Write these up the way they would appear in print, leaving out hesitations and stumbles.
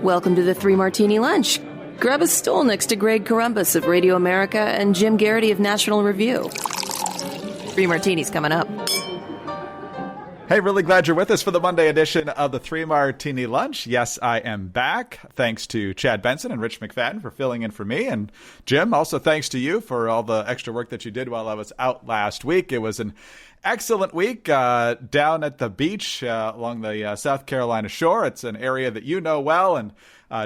Welcome to the Three Martini Lunch. Grab a stool next to Greg Columbus of Radio America and Jim Garrity of National Review. Three Martinis coming up. Hey, really glad you're with us for the Monday edition of the Three Martini Lunch. Yes, I am back. Thanks to Chad Benson and Rich McFadden for filling in for me. And Jim, also thanks to you for all the extra work that you did while I was out last week. It was an excellent week down at the beach along the South Carolina shore. It's an area that you know well. And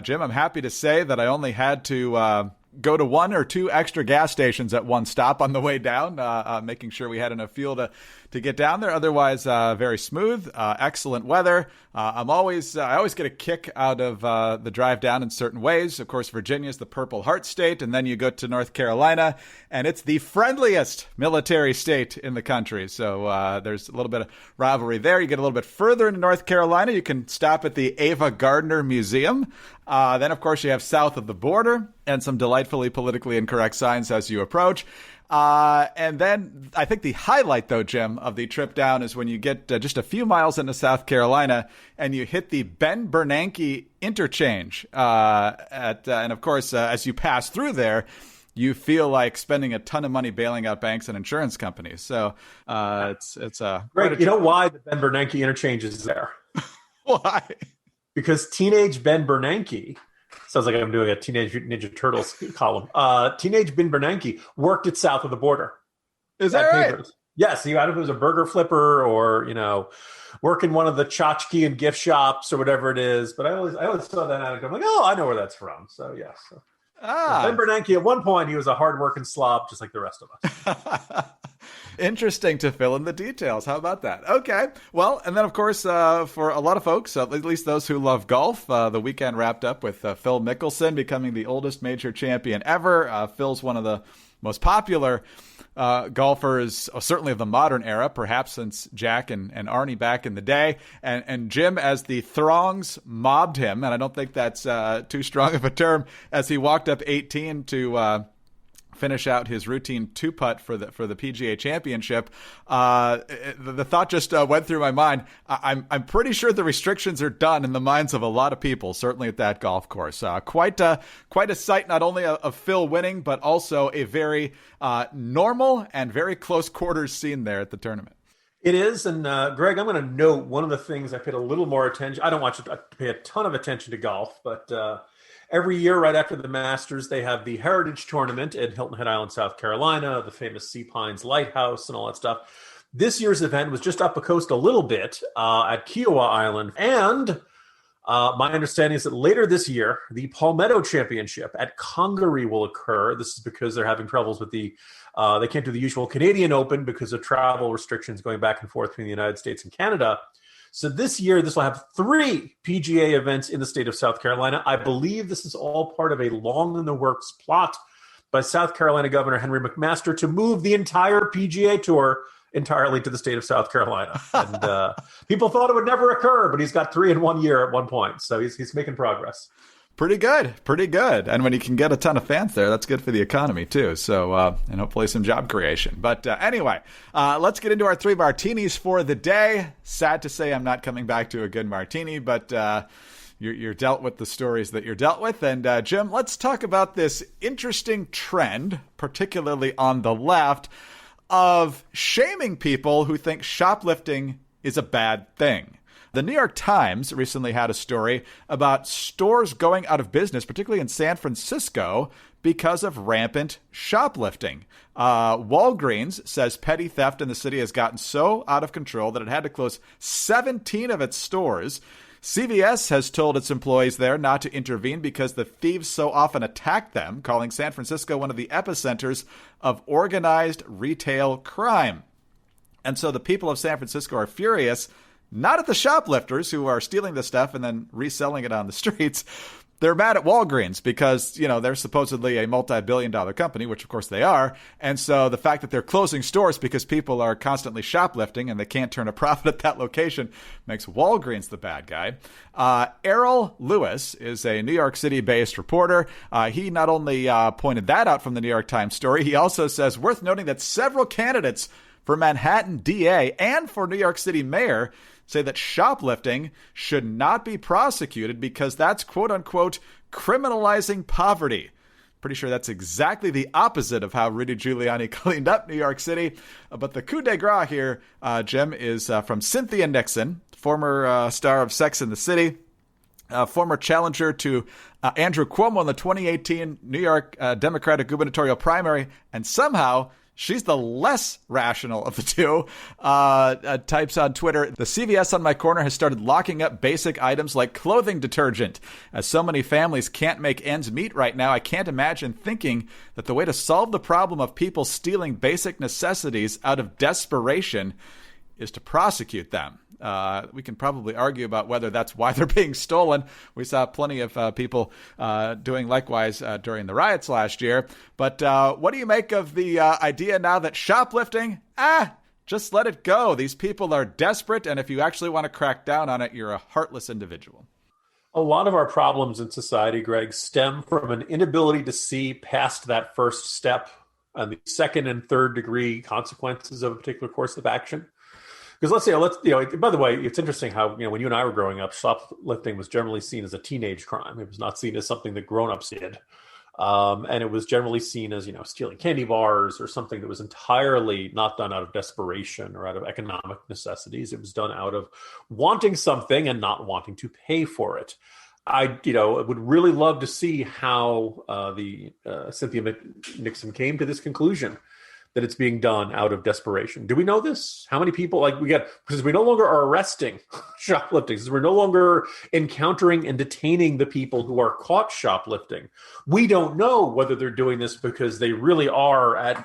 Jim, I'm happy to say that I only had to go to one or two extra gas stations at one stop on the way down, making sure we had enough fuel to get down there. Otherwise, very smooth, excellent weather. I always get a kick out of the drive down in certain ways. Of course, Virginia is the Purple Heart State, and then you go to North Carolina, and it's the friendliest military state in the country. So there's a little bit of rivalry there. You get a little bit further into North Carolina, you can stop at the Ava Gardner Museum. Then, of course, you have south of the border and some delightfully politically incorrect signs as you approach. And then I think the highlight, though, Jim, of the trip down is when you get just a few miles into South Carolina and you hit the Ben Bernanke interchange. And, of course, as you pass through there, you feel like spending a ton of money bailing out banks and insurance companies. So it's a Greg, you know why the Ben Bernanke interchange is there? Why? Because teenage Ben Bernanke, sounds like I'm doing a Teenage Mutant Ninja Turtles column. Teenage Ben Bernanke worked it south of the border. Is that right? Papers. Yes, he either was a burger flipper or, work in one of the tchotchke and gift shops or whatever it is. But I always saw that and I'm like, oh, I know where that's from. So yes. Ben Bernanke, at one point, he was a hard-working slob, just like the rest of us. Interesting to fill in the details. How about that? Okay. Well, and then, of course, for a lot of folks, at least those who love golf, the weekend wrapped up with Phil Mickelson becoming the oldest major champion ever. Phil's one of the most popular golfers, certainly of the modern era, perhaps since Jack and Arnie back in the day. And Jim, as the throngs mobbed him, and I don't think that's too strong of a term, as he walked up 18 to finish out his routine two-putt for the PGA Championship. The thought just went through my mind. I'm pretty sure the restrictions are done in the minds of a lot of people, certainly at that golf course. Quite a sight, not only of Phil winning, but also a very normal and very close quarters scene there at the tournament. It is, and Greg, I'm going to note one of the things I paid a little more attention. I don't pay a ton of attention to golf, but every year, right after the Masters, they have the Heritage Tournament at Hilton Head Island, South Carolina, the famous Sea Pines Lighthouse and all that stuff. This year's event was just up the coast a little bit at Kiowa Island. And my understanding is that later this year, the Palmetto Championship at Congaree will occur. This is because they're having troubles with they can't do the usual Canadian Open because of travel restrictions going back and forth between the United States and Canada. So this year, this will have 3 PGA events in the state of South Carolina. I believe this is all part of a long-in-the-works plot by South Carolina Governor Henry McMaster to move the entire PGA Tour entirely to the state of South Carolina. And people thought it would never occur, but he's got 3 in 1 year at one point. So he's making progress. Pretty good. And when you can get a ton of fans there, that's good for the economy, too. So, and hopefully some job creation. But anyway, let's get into our 3 martinis for the day. Sad to say I'm not coming back to a good martini, but you're dealt with the stories that you're dealt with. And Jim, let's talk about this interesting trend, particularly on the left, of shaming people who think shoplifting is a bad thing. The New York Times recently had a story about stores going out of business, particularly in San Francisco, because of rampant shoplifting. Walgreens says petty theft in the city has gotten so out of control that it had to close 17 of its stores. CVS has told its employees there not to intervene because the thieves so often attack them, calling San Francisco one of the epicenters of organized retail crime. And so the people of San Francisco are furious, not at the shoplifters who are stealing the stuff and then reselling it on the streets. They're mad at Walgreens because, they're supposedly a multi-billion-dollar company, which of course they are. And so the fact that they're closing stores because people are constantly shoplifting and they can't turn a profit at that location makes Walgreens the bad guy. Errol Lewis is a New York City-based reporter. He not only pointed that out from the New York Times story, he also says, worth noting that several candidates for Manhattan DA and for New York City mayor say that shoplifting should not be prosecuted because that's quote unquote criminalizing poverty. Pretty sure that's exactly the opposite of how Rudy Giuliani cleaned up New York City. But the coup de grace here, Jim, is from Cynthia Nixon, former star of Sex and the City, former challenger to Andrew Cuomo in the 2018 New York Democratic gubernatorial primary, and somehow she's the less rational of the two. Types on Twitter, the CVS on my corner has started locking up basic items like clothing detergent. As so many families can't make ends meet right now, I can't imagine thinking that the way to solve the problem of people stealing basic necessities out of desperation is to prosecute them. We can probably argue about whether that's why they're being stolen. We saw plenty of people doing likewise during the riots last year. But what do you make of the idea now that shoplifting, just let it go. These people are desperate, and if you actually want to crack down on it, you're a heartless individual. A lot of our problems in society, Greg, stem from an inability to see past that first step and the second and third degree consequences of a particular course of action. Because by the way, it's interesting how, when you and I were growing up, shoplifting was generally seen as a teenage crime. It was not seen as something that grown-ups did. And it was generally seen as, stealing candy bars or something that was entirely not done out of desperation or out of economic necessities. It was done out of wanting something and not wanting to pay for it. I would really love to see how Cynthia Nixon came to this conclusion, that it's being done out of desperation. Do we know this? How many people, because we no longer are arresting shoplifting, because we're no longer encountering and detaining the people who are caught shoplifting. We don't know whether they're doing this because they really are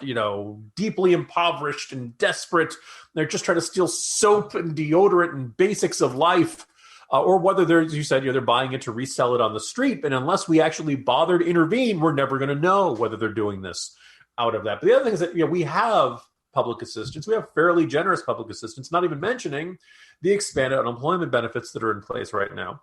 deeply impoverished and desperate. They're just trying to steal soap and deodorant and basics of life. Or whether they're, as you said, they're buying it to resell it on the street. And unless we actually bother to intervene, we're never going to know whether they're doing this out of that. But the other thing is that we have public assistance. We have fairly generous public assistance, not even mentioning the expanded unemployment benefits that are in place right now.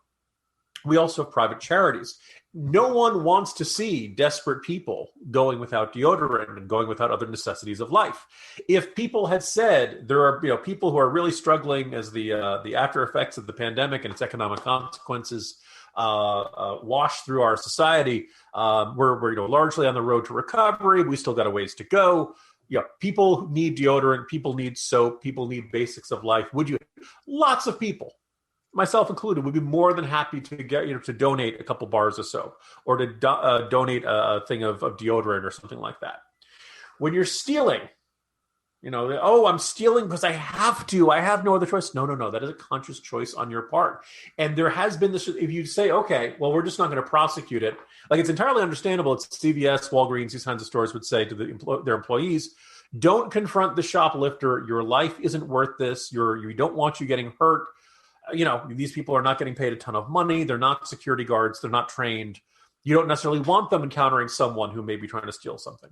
We also have private charities. No one wants to see desperate people going without deodorant and going without other necessities of life. If people had said there are people who are really struggling as the after effects of the pandemic and its economic consequences wash through our society, we're largely on the road to recovery. We still got a ways to go. People need deodorant. People need soap. People need basics of life. Lots of people, myself included, would be more than happy to get to donate a couple bars of soap or to donate a thing of deodorant or something like that. When you're stealing, I'm stealing because I have to. I have no other choice. No. That is a conscious choice on your part. And there has been this, if you say, okay, well, we're just not going to prosecute it. It's entirely understandable. It's CVS, Walgreens, these kinds of stores would say to their employees, don't confront the shoplifter. Your life isn't worth this. We don't want you getting hurt. These people are not getting paid a ton of money. They're not security guards. They're not trained. You don't necessarily want them encountering someone who may be trying to steal something.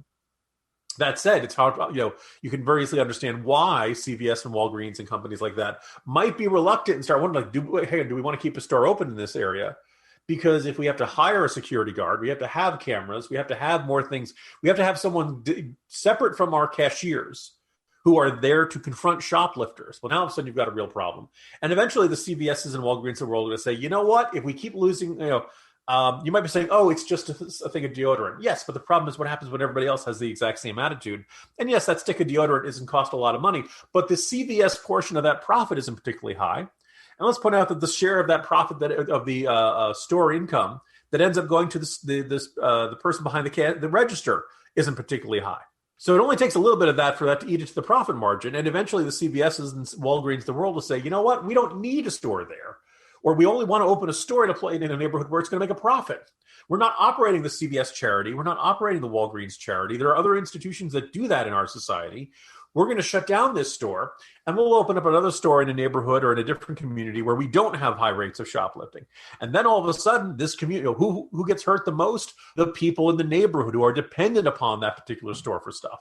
That said, it's hard, you can very easily understand why CVS and Walgreens and companies like that might be reluctant and start wondering, do we want to keep a store open in this area? Because if we have to hire a security guard, we have to have cameras, we have to have more things. We have to have someone separate from our cashiers who are there to confront shoplifters. Well, now all of a sudden you've got a real problem. And eventually the CVSs and Walgreens of the world are going to say, you know what, if we keep losing, you might be saying, oh, it's just a thing of deodorant. Yes, but the problem is what happens when everybody else has the exact same attitude. And yes, that stick of deodorant doesn't cost a lot of money, but the CVS portion of that profit isn't particularly high. And let's point out that the share of that profit of the store income that ends up going to the person behind the register isn't particularly high. So it only takes a little bit of that for that to eat into the profit margin. And eventually the CVSs and Walgreens of the world will say, you know what, we don't need a store there. Or we only want to open a store in a neighborhood where it's going to make a profit. We're not operating the CVS charity. We're not operating the Walgreens charity. There are other institutions that do that in our society. We're going to shut down this store, and we'll open up another store in a neighborhood or in a different community where we don't have high rates of shoplifting. And then all of a sudden, this community, who gets hurt the most? The people in the neighborhood who are dependent upon that particular store for stuff.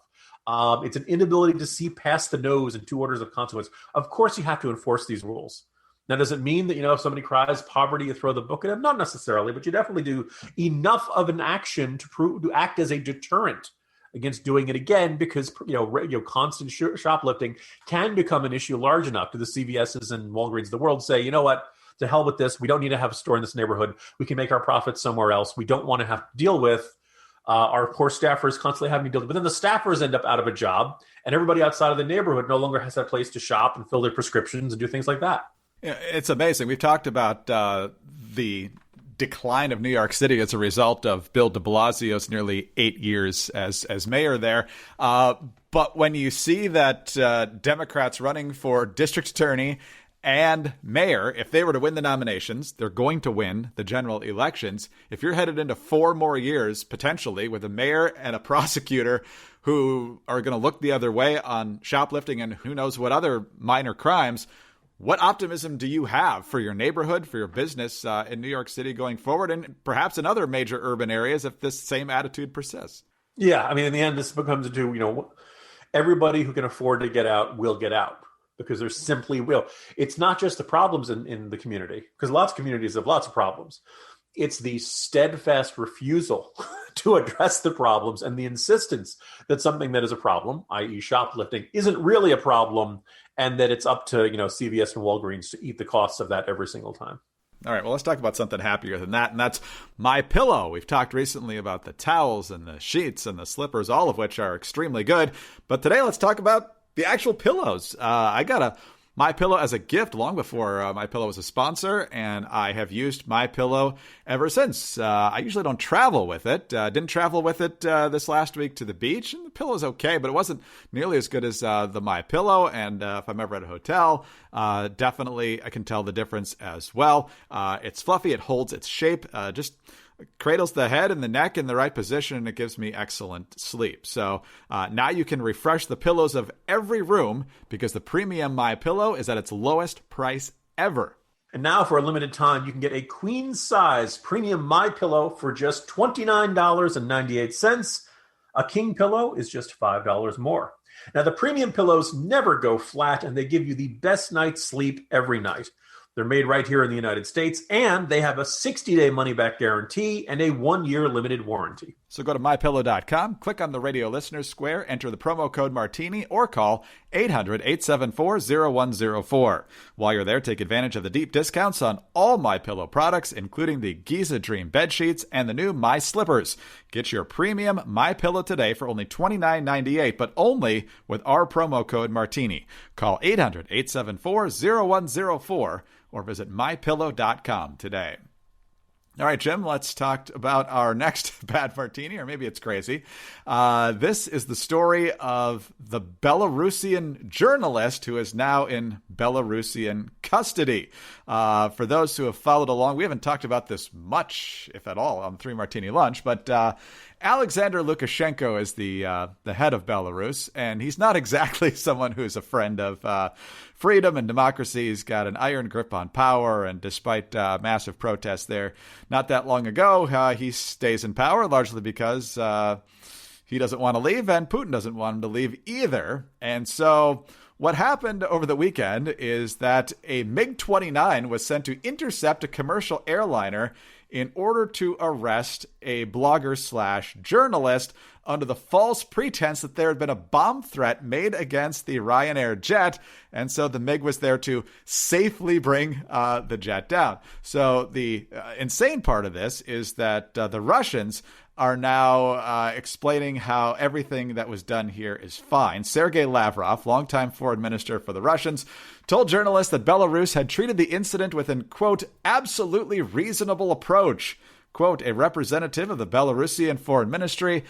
It's an inability to see past the nose and two orders of consequence. Of course, you have to enforce these rules. Now, does it mean that, if somebody cries poverty, you throw the book at them? Not necessarily, but you definitely do enough of an action to act as a deterrent against doing it again because constant shoplifting can become an issue large enough to the CVSs and Walgreens of the world say, you know what, to hell with this. We don't need to have a store in this neighborhood. We can make our profits somewhere else. We don't want to have to deal with our poor staffers constantly having to deal with it. But then the staffers end up out of a job, and everybody outside of the neighborhood no longer has that place to shop and fill their prescriptions and do things like that. Yeah, it's amazing. We've talked about the decline of New York City as a result of Bill de Blasio's nearly 8 years as mayor there. But when you see that Democrats running for district attorney and mayor, if they were to win the nominations, they're going to win the general elections. If you're headed into 4 more years, potentially, with a mayor and a prosecutor who are going to look the other way on shoplifting and who knows what other minor crimes, what optimism do you have for your neighborhood, for your business in New York City going forward, and perhaps in other major urban areas if this same attitude persists? Yeah, I mean, in the end, this becomes everybody who can afford to get out will get out. Because there simply will. It's not just the problems in the community, because lots of communities have lots of problems. It's the steadfast refusal to address the problems and the insistence that something that is a problem, i.e. shoplifting, isn't really a problem, and that it's up to CVS and Walgreens to eat the costs of that every single time. All right, well, let's talk about something happier than that, and that's MyPillow. We've talked recently about the towels and the sheets and the slippers, all of which are extremely good. But today, let's talk about the actual pillows. I got a MyPillow as a gift long before MyPillow was a sponsor, and I have used MyPillow ever since. I usually don't travel with it. Didn't travel with it this last week to the beach, and the pillow's okay, but it wasn't nearly as good as the MyPillow. And if I'm ever at a hotel, definitely I can tell the difference as well. It's fluffy, it holds its shape, just cradles the head and the neck in the right position, and it gives me excellent sleep. So now you can refresh the pillows of every room because the premium MyPillow is at its lowest price ever. And now for a limited time, you can get a queen size premium MyPillow for just $29.98. A king pillow is just $5 more. Now the premium pillows never go flat, and they give you the best night's sleep every night. They're made right here in the United States, and they have a 60-day money-back guarantee and a 1-year limited warranty. So go to MyPillow.com, click on the radio listeners square, enter the promo code MARTINI, or call 800-874-0104. While you're there, take advantage of the deep discounts on all MyPillow products, including the Giza Dream bed sheets and the new My Slippers. Get your premium MyPillow today for only $29.98, but only with our promo code MARTINI. Call 800-874-0104 or visit MyPillow.com today. All right, Jim, let's talk about our next bad martini, or maybe it's crazy. This is the story of the Belarusian journalist who is now in Belarusian custody. For those who have followed along, we haven't talked about this much, if at all, on 3 Martini Lunch, but Alexander Lukashenko is the head of Belarus, and he's not exactly someone who's a friend of freedom and democracy. He's got an iron grip on power, and despite massive protests there not that long ago, he stays in power largely because he doesn't want to leave, and Putin doesn't want him to leave either. And so what happened over the weekend is that a MiG-29 was sent to intercept a commercial airliner in order to arrest a blogger/journalist under the false pretense that there had been a bomb threat made against the Ryanair jet. And so the MiG was there to safely bring the jet down. So the insane part of this is that the Russians are now explaining how everything that was done here is fine. Sergei Lavrov, longtime foreign minister for the Russians, told journalists that Belarus had treated the incident with an, quote, absolutely reasonable approach. Quote, a representative of the Belarusian foreign ministry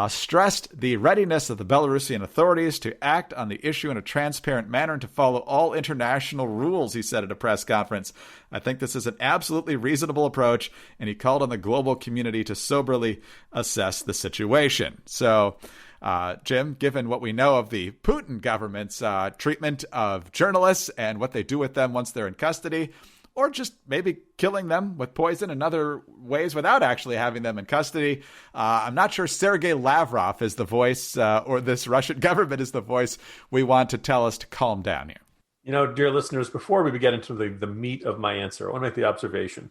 stressed the readiness of the Belarusian authorities to act on the issue in a transparent manner and to follow all international rules, he said at a press conference. I think this is an absolutely reasonable approach, and he called on the global community to soberly assess the situation. So, Jim, given what we know of the Putin government's treatment of journalists and what they do with them once they're in custody, or just maybe killing them with poison in other ways without actually having them in custody, I'm not sure Sergei Lavrov is the voice, or this Russian government is the voice we want to tell us to calm down here. You know, dear listeners, before we get into the meat of my answer, I want to make the observation.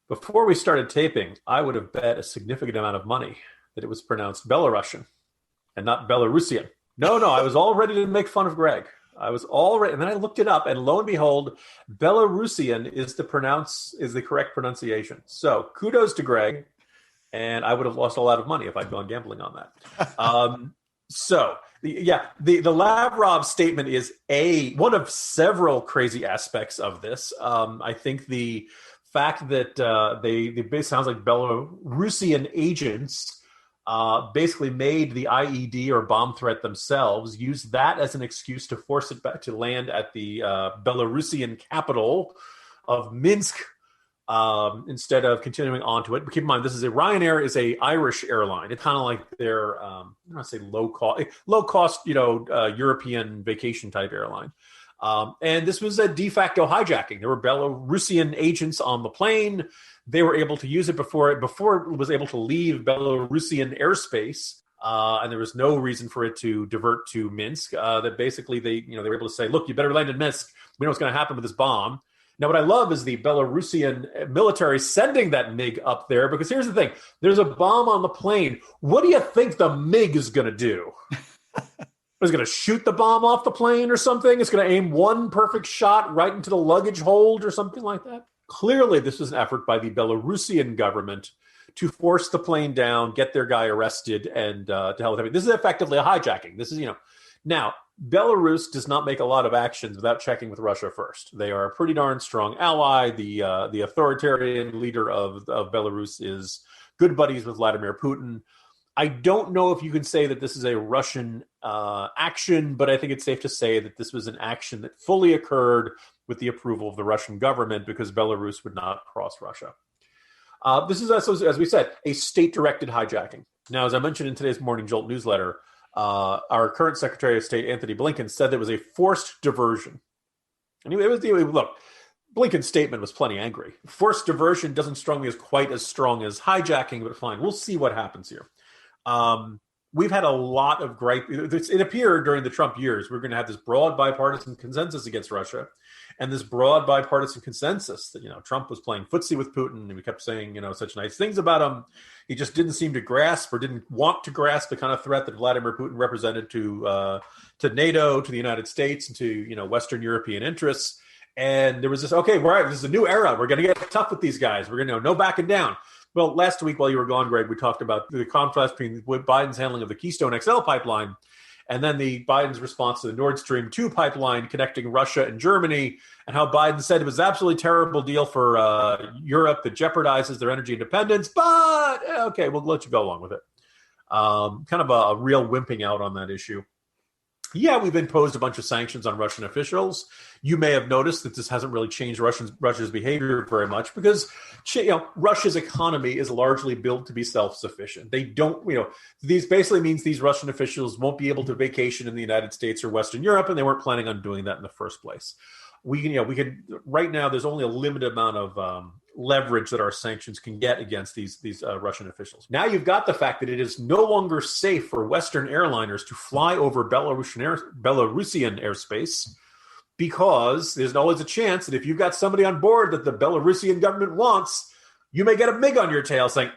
Before we started taping, I would have bet a significant amount of money that it was pronounced Belarusian and not Belarusian. No, I was all ready to make fun of Greg. I was all ready, and then I looked it up, and lo and behold, Belarusian is the correct pronunciation. So kudos to Greg, and I would have lost a lot of money if I'd gone gambling on that. The Lavrov statement is one of several crazy aspects of this. I think the fact that they sounds like Belarusian agents basically made the IED or bomb threat themselves, used that as an excuse to force it back to land at the Belarusian capital of Minsk instead of continuing onto it. But keep in mind, Ryanair is a Irish airline. It's kind of like their I'm going to say low cost, European vacation type airline. And this was a de facto hijacking. There were Belarusian agents on the plane. They were able to use it before it was able to leave Belarusian airspace, and there was no reason for it to divert to Minsk. That basically they were able to say, "Look, you better land in Minsk. We know what's going to happen with this bomb." Now, what I love is the Belarusian military sending that MiG up there, because here's the thing: there's a bomb on the plane. What do you think the MiG is going to do? It's going to shoot the bomb off the plane or something? It's going to aim one perfect shot right into the luggage hold or something like that? Clearly, this was an effort by the Belarusian government to force the plane down, get their guy arrested, and to hell with everything. This is effectively a hijacking. This is, Now, Belarus does not make a lot of actions without checking with Russia first. They are a pretty darn strong ally. The authoritarian leader of Belarus is good buddies with Vladimir Putin. I don't know if you can say that this is a Russian action, but I think it's safe to say that this was an action that fully occurred with the approval of the Russian government, because Belarus would not cross Russia. This is, as we said, a state-directed hijacking. Now, as I mentioned in today's Morning Jolt newsletter, our current Secretary of State, Anthony Blinken, said there was a forced diversion. And look, Blinken's statement was plenty angry. Forced diversion doesn't strike me as quite as strong as hijacking, but fine. We'll see what happens here. We've had a lot of gripe. It appeared during the Trump years we're going to have this broad bipartisan consensus against Russia, and this broad bipartisan consensus that Trump was playing footsie with Putin, and we kept saying such nice things about him. He just didn't seem to grasp, or didn't want to grasp, the kind of threat that Vladimir Putin represented to NATO, to the United States, and to Western European interests. And there was this, okay, right, this is a new era. We're going to get tough with these guys. We're going to no backing down. Well, last week while you were gone, Greg, we talked about the contrast between Biden's handling of the Keystone XL pipeline and then Biden's response to the Nord Stream 2 pipeline connecting Russia and Germany, and how Biden said it was an absolutely terrible deal for Europe that jeopardizes their energy independence. But, okay, we'll let you go along with it. Kind of a real wimping out on that issue. Yeah, we've imposed a bunch of sanctions on Russian officials. You may have noticed that this hasn't really changed Russia's behavior very much, because Russia's economy is largely built to be self-sufficient. They don't, these basically means these Russian officials won't be able to vacation in the United States or Western Europe, and they weren't planning on doing that in the first place. We can right now. There's only a limited amount of leverage that our sanctions can get against these Russian officials. Now you've got the fact that it is no longer safe for Western airliners to fly over Belarusian airspace, because there's always a chance that if you've got somebody on board that the Belarusian government wants, you may get a MiG on your tail saying,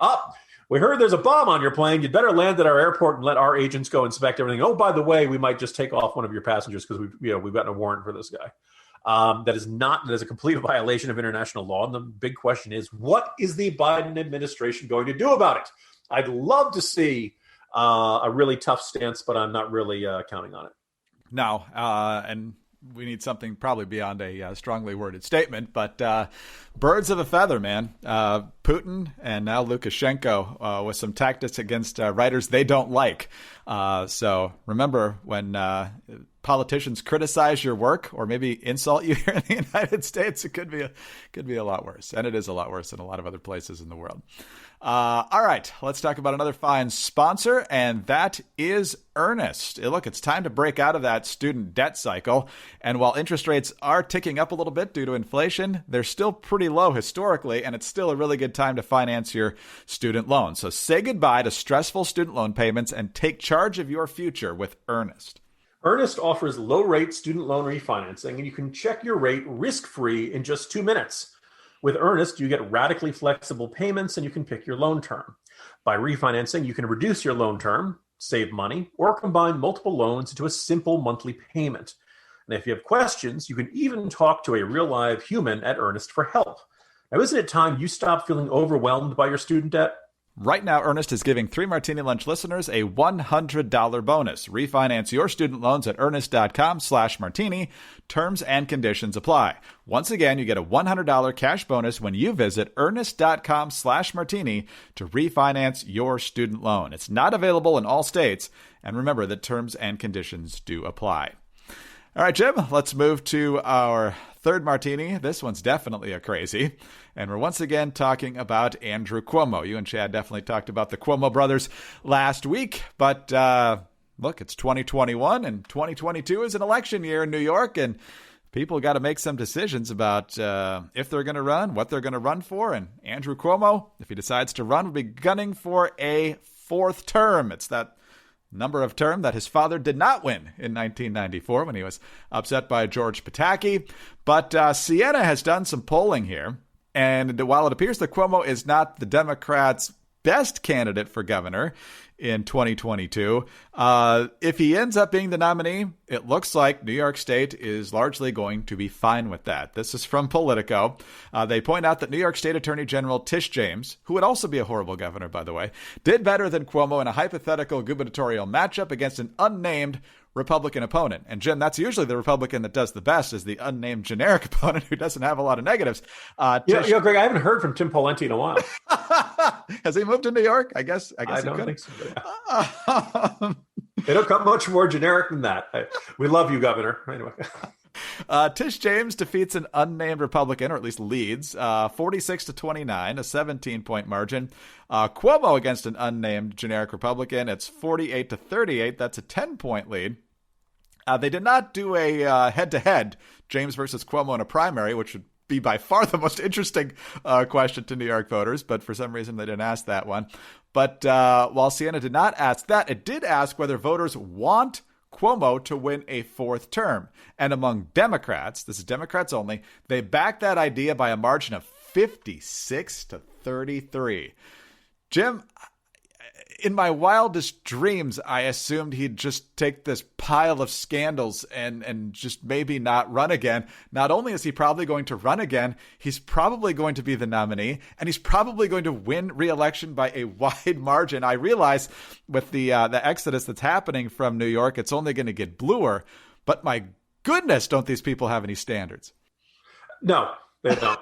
we heard there's a bomb on your plane. You'd better land at our airport and let our agents go inspect everything. Oh, by the way, we might just take off one of your passengers because we've gotten a warrant for this guy. That is a complete violation of international law. And the big question is, what is the Biden administration going to do about it? I'd love to see a really tough stance, but I'm not really counting on it. No, and we need something probably beyond a strongly worded statement, but birds of a feather, man. Putin and now Lukashenko with some tactics against writers they don't like. So remember, when politicians criticize your work or maybe insult you here in the United States, it could be a lot worse. And it is a lot worse in a lot of other places in the world. All right, let's talk about another fine sponsor, and that is Earnest. Look, it's time to break out of that student debt cycle. And while interest rates are ticking up a little bit due to inflation, they're still pretty low historically, and it's still a really good time to finance your student loan. So say goodbye to stressful student loan payments and take charge of your future with Earnest. Earnest offers low-rate student loan refinancing, and you can check your rate risk-free in just 2 minutes. With Earnest, you get radically flexible payments, and you can pick your loan term. By refinancing, you can reduce your loan term, save money, or combine multiple loans into a simple monthly payment. And if you have questions, you can even talk to a real live human at Earnest for help. Now, isn't it time you stop feeling overwhelmed by your student debt? Right now, Earnest is giving 3 Martini Lunch listeners a $100 bonus. Refinance your student loans at earnest.com/martini. Terms and conditions apply. Once again, you get a $100 cash bonus when you visit earnest.com/martini to refinance your student loan. It's not available in all states. And remember that terms and conditions do apply. All right, Jim, let's move to our third martini. This one's definitely a crazy. And we're once again talking about Andrew Cuomo. You and Chad definitely talked about the Cuomo brothers last week. But look, it's 2021 and 2022 is an election year in New York. And people got to make some decisions about if they're going to run, what they're going to run for. And Andrew Cuomo, if he decides to run, will be gunning for a 4th term. It's that number of term that his father did not win in 1994 when he was upset by George Pataki. But Siena has done some polling here. And while it appears that Cuomo is not the Democrats' best candidate for governor in 2022, if he ends up being the nominee, it looks like New York State is largely going to be fine with that. This is from Politico. They point out that New York State Attorney General Tish James, who would also be a horrible governor, by the way, did better than Cuomo in a hypothetical gubernatorial matchup against an unnamed Republican opponent. And Jim, that's usually the Republican that does the best, is the unnamed generic opponent who doesn't have a lot of negatives. Greg, I haven't heard from Tim Pawlenty in a while. Has he moved to New York? I guess I he don't could. think so. They don't come much more generic than that. We love you, Governor. Anyway. Tish James defeats an unnamed Republican, or at least leads, 46-29, a 17-point margin. Cuomo against an unnamed generic Republican, it's 48-38. That's a 10-point lead. They did not do a head-to-head, James versus Cuomo in a primary, which would be by far the most interesting question to New York voters, but for some reason they didn't ask that one. But while Siena did not ask that, it did ask whether voters want Cuomo to win a 4th term. And among Democrats, this is Democrats only, they backed that idea by a margin of 56-33. Jim, in my wildest dreams, I assumed he'd just take this pile of scandals and just maybe not run again. Not only is he probably going to run again, he's probably going to be the nominee, and he's probably going to win re-election by a wide margin. I realize with the exodus that's happening from New York, it's only going to get bluer. But my goodness, don't these people have any standards? No, they don't.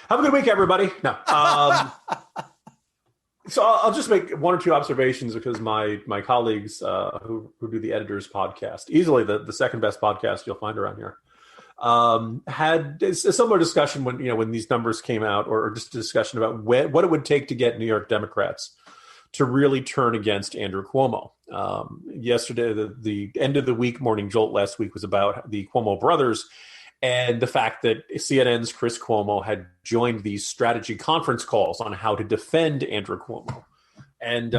Have a good week, everybody. No. So I'll just make one or two observations because my colleagues who do the Editors podcast, easily the second best podcast you'll find around here, had a similar discussion when these numbers came out, or just a discussion about what it would take to get New York Democrats to really turn against Andrew Cuomo. Yesterday, the end of the week morning jolt last week was about the Cuomo brothers and the fact that CNN's Chris Cuomo had joined these strategy conference calls on how to defend Andrew Cuomo. And,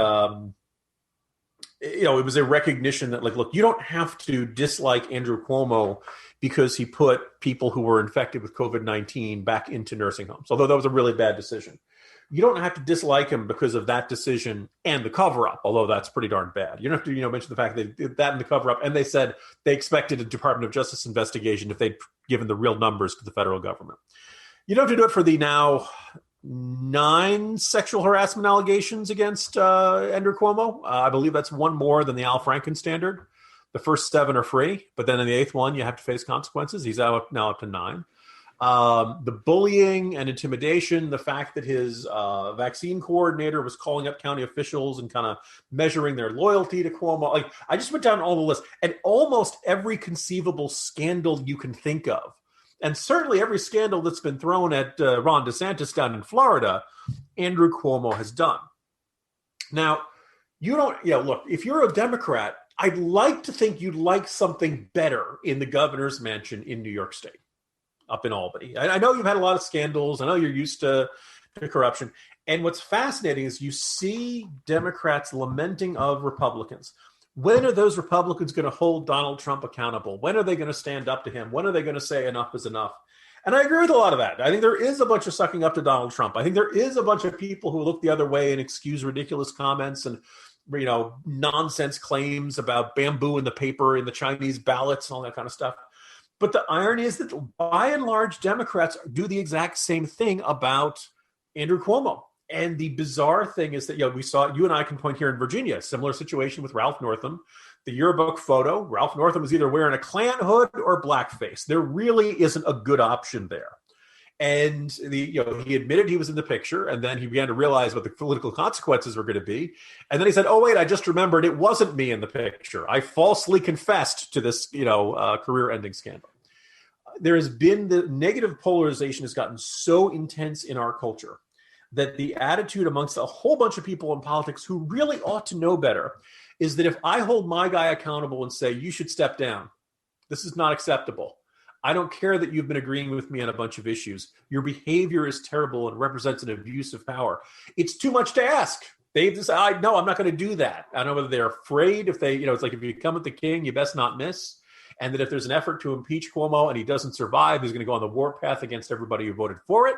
it was a recognition that, look, you don't have to dislike Andrew Cuomo because he put people who were infected with COVID-19 back into nursing homes, although that was a really bad decision. You don't have to dislike him because of that decision and the cover-up, although that's pretty darn bad. You don't have to, mention the fact that they did that and the cover-up, and they said they expected a Department of Justice investigation if they'd given the real numbers to the federal government. You don't have to do it for the now 9 sexual harassment allegations against Andrew Cuomo. I believe that's one more than the Al Franken standard. The first 7 are free, but then in the 8th one, you have to face consequences. He's now up to 9. The bullying and intimidation, the fact that his vaccine coordinator was calling up county officials and kind of measuring their loyalty to Cuomo. I just went down all the list, and almost every conceivable scandal you can think of. And certainly every scandal that's been thrown at Ron DeSantis down in Florida, Andrew Cuomo has done. Now, look, if you're a Democrat, I'd like to think you'd like something better in the governor's mansion in New York State, up in Albany. I know you've had a lot of scandals. I know you're used to corruption. And what's fascinating is you see Democrats lamenting of Republicans. When are those Republicans going to hold Donald Trump accountable? When are they going to stand up to him? When are they going to say enough is enough? And I agree with a lot of that. I think there is a bunch of sucking up to Donald Trump. I think there is a bunch of people who look the other way and excuse ridiculous comments and, nonsense claims about bamboo in the paper and the Chinese ballots and all that kind of stuff. But the irony is that by and large, Democrats do the exact same thing about Andrew Cuomo. And the bizarre thing is that, we saw, you and I can point here in Virginia, similar situation with Ralph Northam. The yearbook photo, Ralph Northam was either wearing a Klan hood or blackface. There really isn't a good option there. And he admitted he was in the picture, and then he began to realize what the political consequences were going to be. And then he said, "Oh wait, I just remembered it wasn't me in the picture. I falsely confessed to this, career-ending scandal." There has been the negative polarization has gotten so intense in our culture that the attitude amongst a whole bunch of people in politics who really ought to know better is that if I hold my guy accountable and say, "You should step down. This is not acceptable. I don't care that you've been agreeing with me on a bunch of issues. Your behavior is terrible and represents an abuse of power." It's too much to ask. They've decided, no, I'm not going to do that. I don't know whether they're afraid if they, it's like if you come at the king, you best not miss. And that if there's an effort to impeach Cuomo and he doesn't survive, he's going to go on the warpath against everybody who voted for it.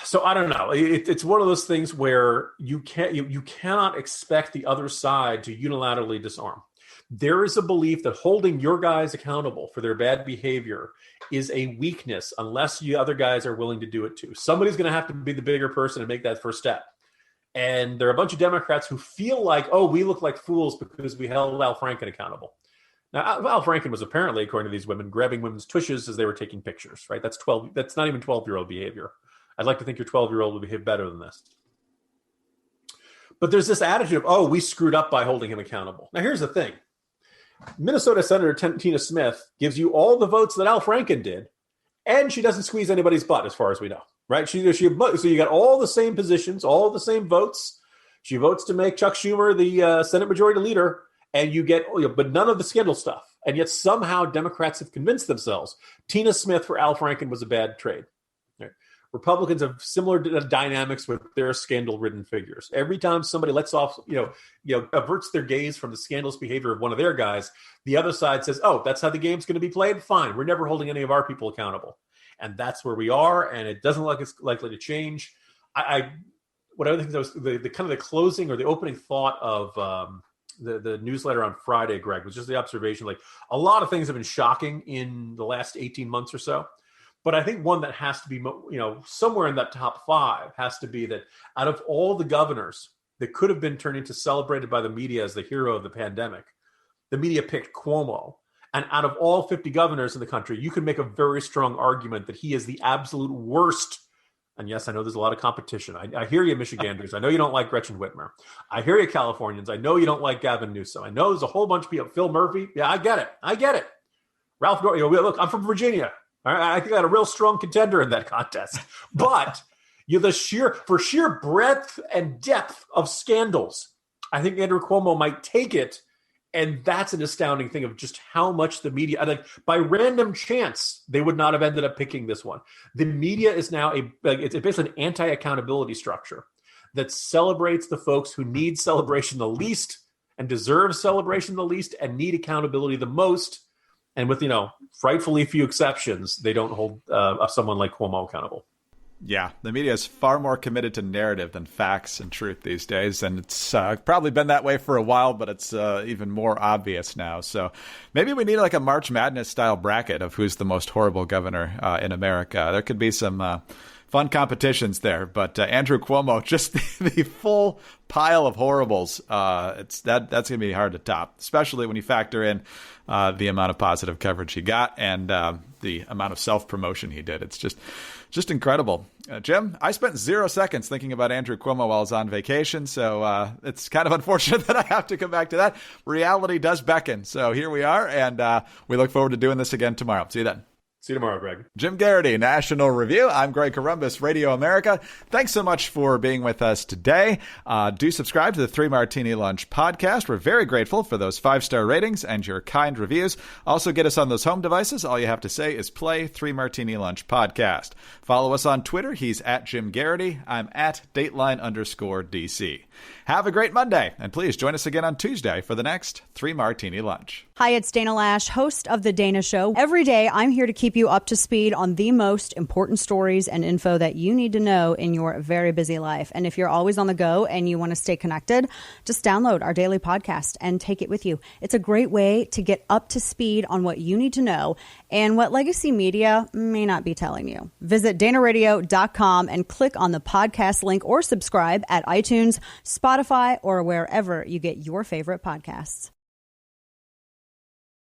So I don't know. It's one of those things where you cannot expect the other side to unilaterally disarm. There is a belief that holding your guys accountable for their bad behavior is a weakness unless you other guys are willing to do it too. Somebody's going to have to be the bigger person and make that first step. And there are a bunch of Democrats who feel like, oh, we look like fools because we held Al Franken accountable. Now, Al Franken was apparently, according to these women, grabbing women's tushes as they were taking pictures, right? That's not even 12-year-old behavior. I'd like to think your 12-year-old would behave better than this. But there's this attitude of, oh, we screwed up by holding him accountable. Now, here's the thing. Minnesota Senator Tina Smith gives you all the votes that Al Franken did, and she doesn't squeeze anybody's butt, as far as we know, right? So you got all the same positions, all the same votes. She votes to make Chuck Schumer the Senate Majority Leader, and you get, but none of the scandal stuff. And yet somehow Democrats have convinced themselves Tina Smith for Al Franken was a bad trade. Right? Republicans have similar dynamics with their scandal-ridden figures. Every time somebody lets off, averts their gaze from the scandalous behavior of one of their guys, the other side says, "Oh, that's how the game's going to be played? Fine. We're never holding any of our people accountable." And that's where we are, and it doesn't look like it's likely to change. What I think was the kind of the closing or the opening thought of the newsletter on Friday, Greg, was just the observation, like a lot of things have been shocking in the last 18 months or so. But I think one that has to be, somewhere in that top 5 has to be that out of all the governors that could have been turned into celebrated by the media as the hero of the pandemic, the media picked Cuomo. And out of all 50 governors in the country, you can make a very strong argument that he is the absolute worst. And yes, I know there's a lot of competition. I hear you, Michiganders. I know you don't like Gretchen Whitmer. I hear you, Californians. I know you don't like Gavin Newsom. I know there's a whole bunch of people. Phil Murphy. Yeah, I get it. Ralph Northam. Look, I'm from Virginia. I think I got a real strong contender in that contest. But the sheer breadth and depth of scandals, I think Andrew Cuomo might take it. And that's an astounding thing of just how much the media, like by random chance, they would not have ended up picking this one. The media is now it's basically an anti-accountability structure that celebrates the folks who need celebration the least and deserve celebration the least and need accountability the most. And with, frightfully few exceptions, they don't hold someone like Cuomo accountable. Yeah, the media is far more committed to narrative than facts and truth these days. And it's probably been that way for a while, but it's even more obvious now. So maybe we need like a March Madness style bracket of who's the most horrible governor in America. There could be some fun competitions there. But Andrew Cuomo, just the full pile of horribles, that's going to be hard to top, especially when you factor in the amount of positive coverage he got and the amount of self-promotion he did. It's just incredible. Jim, I spent 0 seconds thinking about Andrew Cuomo while I was on vacation, so it's kind of unfortunate that I have to come back to that. Reality does beckon, so here we are, and we look forward to doing this again tomorrow. See you then. See you tomorrow, Greg. Jim Garrity, National Review. I'm Greg Corombos, Radio America. Thanks so much for being with us today. Do subscribe to the 3 Martini Lunch podcast. We're very grateful for those 5-star ratings and your kind reviews. Also, get us on those home devices. All you have to say is play 3 Martini Lunch podcast. Follow us on Twitter. He's at Jim Garrity. I'm at Dateline_DC. Have a great Monday, and please join us again on Tuesday for the next 3 Martini Lunch. Hi, it's Dana Lash, host of The Dana Show. Every day, I'm here to keep you up to speed on the most important stories and info that you need to know in your very busy life. And if you're always on the go and you want to stay connected, just download our daily podcast and take it with you. It's a great way to get up to speed on what you need to know and what legacy media may not be telling you. Visit danaradio.com and click on the podcast link or subscribe at iTunes, Spotify, or wherever you get your favorite podcasts.